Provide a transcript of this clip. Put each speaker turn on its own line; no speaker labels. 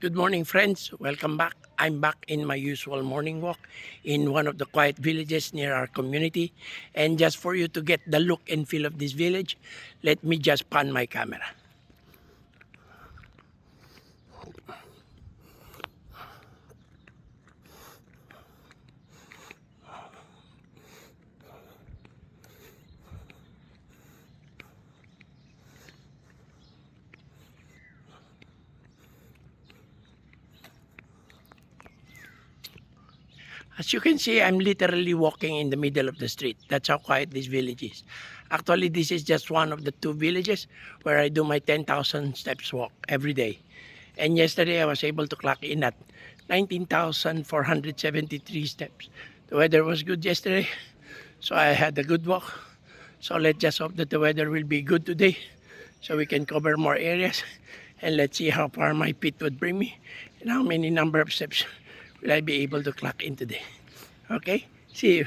Good morning, friends. Welcome back. I'm back in my usual morning walk in one of the quiet villages near our community. And just for you to get the look and feel of this village, let me just pan my camera. As you can see, I'm literally walking in the middle of the street. That's how quiet this village is. Actually, this is just one of the two villages where I do my 10,000 steps walk every day. And yesterday, I was able to clock in at 19,473 steps. The weather was good yesterday, so I had a good walk. So let's just hope that the weather will be good today so we can cover more areas. And let's see how far my feet would bring me and how many number of steps will I be able to clock in today. Okay, see you.